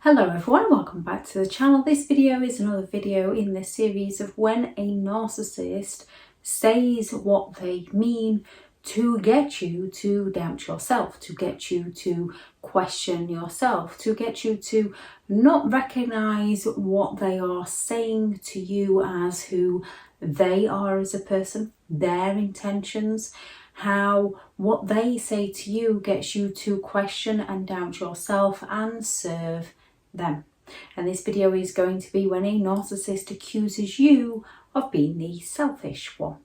Hello everyone, welcome back to the channel. This video is another video in this series of when a narcissist says what they mean to get you to doubt yourself, to get you to question yourself, to get you to not recognize what they are saying to you as who they are as a person, their intentions, how what they say to you gets you to question and doubt yourself and serve them. And this video is going to be when a narcissist accuses you of being the selfish one.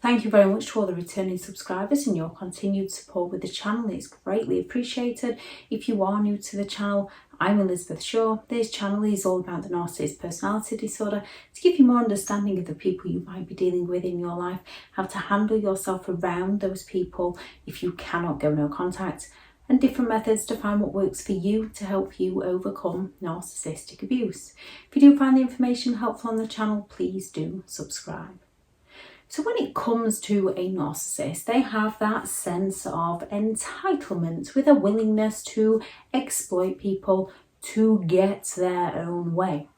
Thank you very much to all the returning subscribers and your continued support with the channel. It's greatly appreciated. If you are new to the channel, I'm Elizabeth Shaw. This channel is all about the narcissist personality disorder to give you more understanding of the people you might be dealing with in your life, how to handle yourself around those people if you cannot go no contact, and different methods to find what works for you to help you overcome narcissistic abuse. If you do find the information helpful on the channel, please do subscribe. So when it comes to a narcissist, they have that sense of entitlement with a willingness to exploit people to get their own way.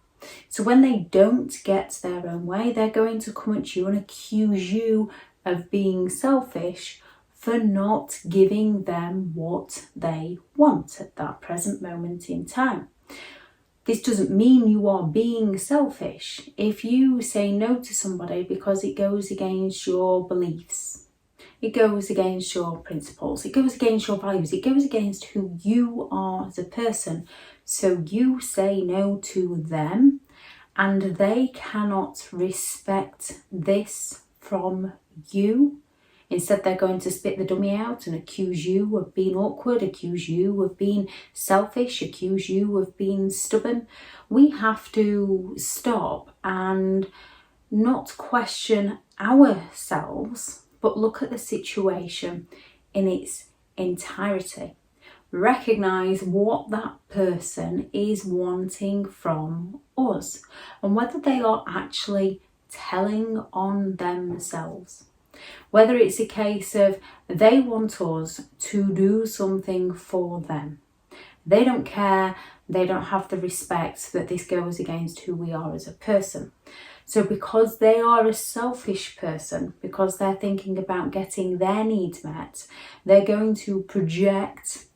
So when they don't get their own way, they're going to come at you and accuse you of being selfish for not giving them what they want at that present moment in time. This doesn't mean you are being selfish. If you say no to somebody because it goes against your beliefs, it goes against your principles, it goes against your values, it goes against who you are as a person, so you say no to them and they cannot respect this from you. Instead, they're going to spit the dummy out and accuse you of being awkward, accuse you of being selfish, accuse you of being stubborn. We have to stop and not question ourselves, but look at the situation in its entirety. Recognize what that person is wanting from us and whether they are actually telling on themselves. Whether it's a case of they want us to do something for them. They don't care, they don't have the respect that this goes against who we are as a person. So because they are a selfish person, because they're thinking about getting their needs met, they're going to project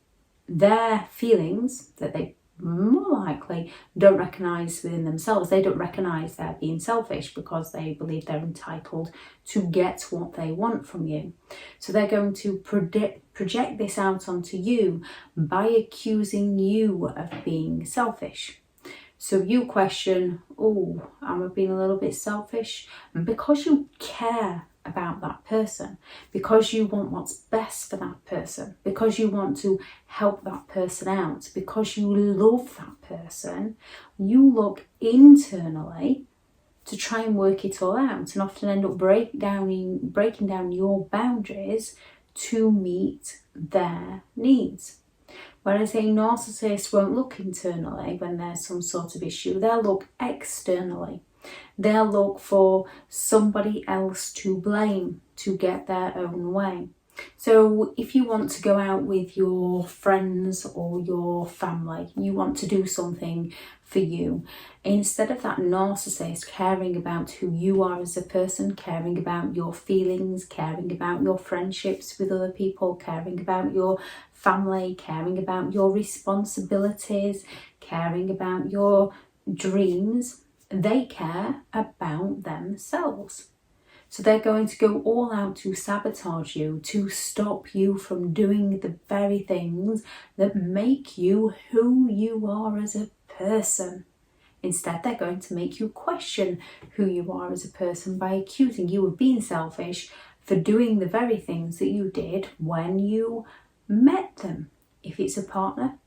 their feelings that they more likely don't recognise within themselves. They don't recognise they're being selfish because they believe they're entitled to get what they want from you. So they're going to project this out onto you by accusing you of being selfish. So you question, oh, am I being a little bit selfish? And because you care about that person, because you want what's best for that person, because you want to help that person out, because you love that person, you look internally to try and work it all out and often end up breaking down your boundaries to meet their needs. Whereas a narcissist won't look internally when there's some sort of issue, they'll look externally. They'll look for somebody else to blame to get their own way. So if you want to go out with your friends or your family, you want to do something for you, instead of that narcissist caring about who you are as a person, caring about your feelings, caring about your friendships with other people, caring about your family, caring about your responsibilities, caring about your dreams, they care about themselves. So they're going to go all out to sabotage you, to stop you from doing the very things that make you who you are as a person. Instead, they're going to make you question who you are as a person by accusing you of being selfish for doing the very things that you did when you met them. If it's a partner,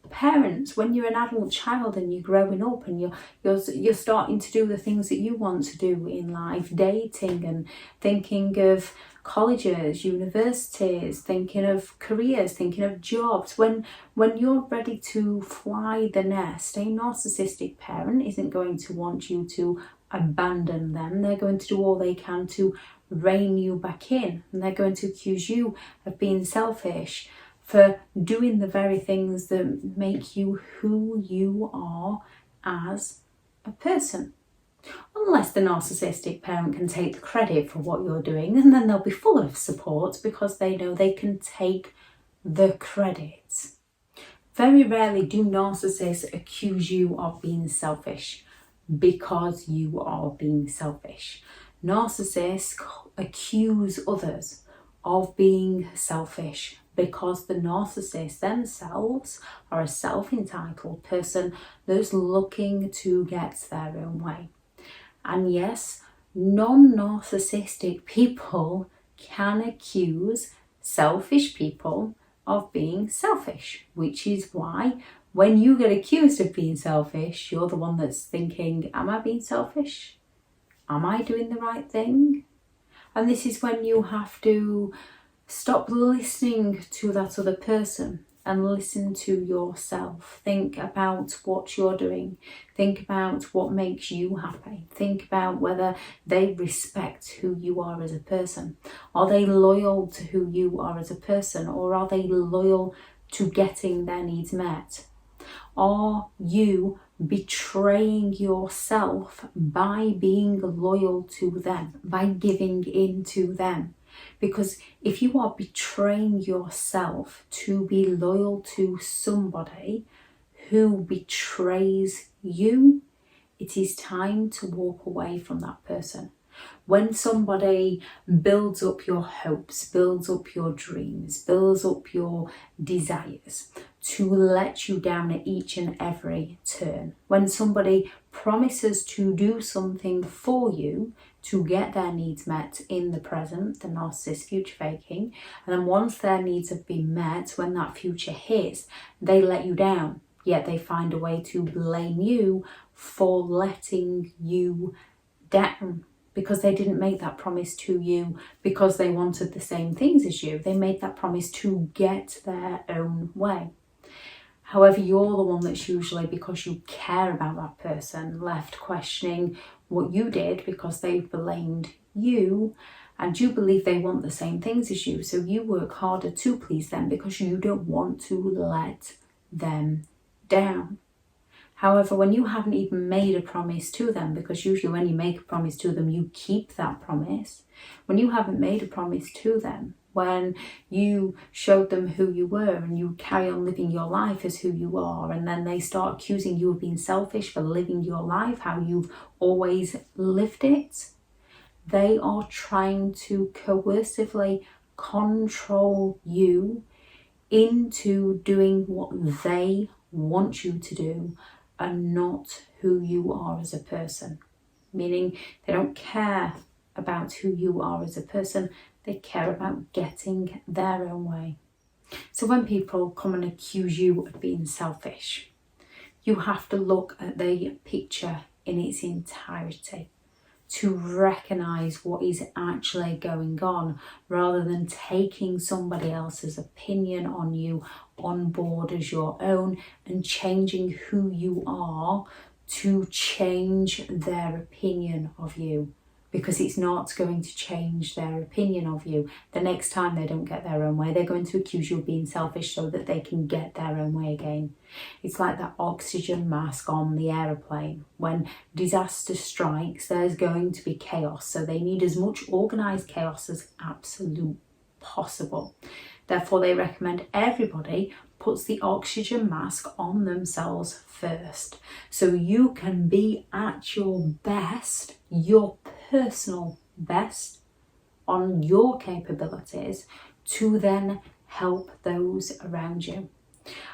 parents, when you're an adult child and you're growing up and you're starting to do the things that you want to do in life, dating and thinking of colleges, universities, thinking of careers, thinking of jobs. When you're ready to fly the nest, a narcissistic parent isn't going to want you to abandon them. They're going to do all they can to rein you back in, and they're going to accuse you of being selfish for doing the very things that make you who you are as a person. Unless the narcissistic parent can take the credit for what you're doing, and then they'll be full of support because they know they can take the credit. Very rarely do narcissists accuse you of being selfish because you are being selfish. Narcissists accuse others of being selfish because the narcissist themselves are a self-entitled person that's looking to get their own way. And yes, non-narcissistic people can accuse selfish people of being selfish, which is why when you get accused of being selfish, you're the one that's thinking, am I being selfish? Am I doing the right thing? And this is when you have to stop listening to that other person and listen to yourself. Think about what you're doing. Think about what makes you happy. Think about whether they respect who you are as a person. Are they loyal to who you are as a person, or are they loyal to getting their needs met? Are you betraying yourself by being loyal to them, by giving in to them? Because if you are betraying yourself to be loyal to somebody who betrays you, it is time to walk away from that person. When somebody builds up your hopes, builds up your dreams, builds up your desires to let you down at each and every turn, when somebody promises to do something for you to get their needs met in the present, the narcissist future faking, and then once their needs have been met, when that future hits, they let you down, yet they find a way to blame you for letting you down, because they didn't make that promise to you because they wanted the same things as you. They made that promise to get their own way. However, you're the one that's usually, because you care about that person, left questioning what you did because they've blamed you, and you believe they want the same things as you. So you work harder to please them because you don't want to let them down. However, when you haven't even made a promise to them, because usually when you make a promise to them, you keep that promise. When you haven't made a promise to them, when you showed them who you were and you carry on living your life as who you are, and then they start accusing you of being selfish for living your life how you've always lived it, they are trying to coercively control you into doing what they want you to do and not who you are as a person. Meaning they don't care about who you are as a person, they care about getting their own way. So when people come and accuse you of being selfish, you have to look at the picture in its entirety to recognise what is actually going on, rather than taking somebody else's opinion on you on board as your own and changing who you are to change their opinion of you. Because it's not going to change their opinion of you. The next time they don't get their own way, they're going to accuse you of being selfish so that they can get their own way again. It's like that oxygen mask on the aeroplane. When disaster strikes, there's going to be chaos. So they need as much organised chaos as absolute possible. Therefore, they recommend everybody puts the oxygen mask on themselves first. So you can be at your best, your personal best, on your capabilities to then help those around you.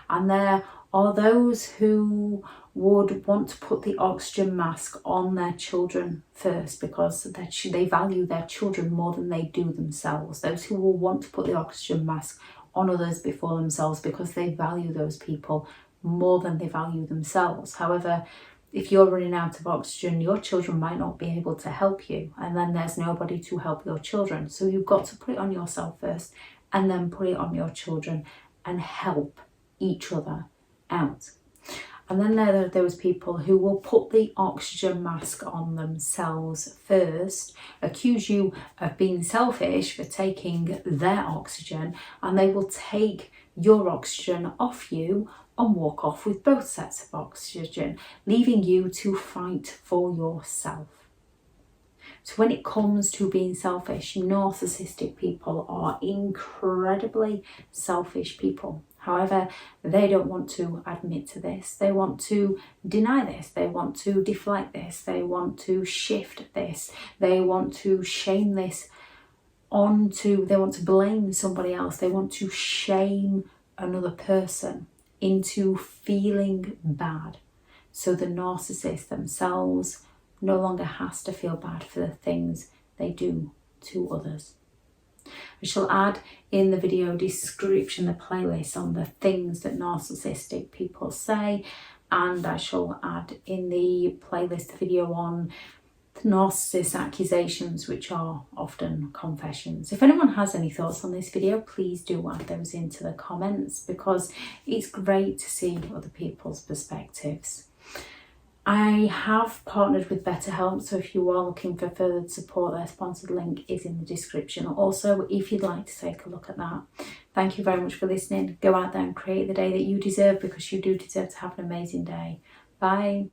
And there are those who would want to put the oxygen mask on their children first because they value their children more than they do themselves. Those who will want to put the oxygen mask on others before themselves because they value those people more than they value themselves. However, if you're running out of oxygen, your children might not be able to help you, and then there's nobody to help your children. So you've got to put it on yourself first and then put it on your children and help each other out. And then there are those people who will put the oxygen mask on themselves first, accuse you of being selfish for taking their oxygen, and they will take your oxygen off you and walk off with both sets of oxygen, leaving you to fight for yourself. So when it comes to being selfish, narcissistic people are incredibly selfish people. However, they don't want to admit to this. They want to deny this. They want to deflect this. They want to shift this. They want to shame this they want to blame somebody else. They want to shame another person into feeling bad. So the narcissist themselves no longer has to feel bad for the things they do to others. I shall add in the video description the playlist on the things that narcissistic people say, and I shall add in the playlist the video on the narcissist accusations, which are often confessions. If anyone has any thoughts on this video, please do add those into the comments, because it's great to see other people's perspectives. I have partnered with BetterHelp, so if you are looking for further support, their sponsored link is in the description. Also, if you'd like to take a look at that. Thank you very much for listening. Go out there and create the day that you deserve, because you do deserve to have an amazing day. Bye.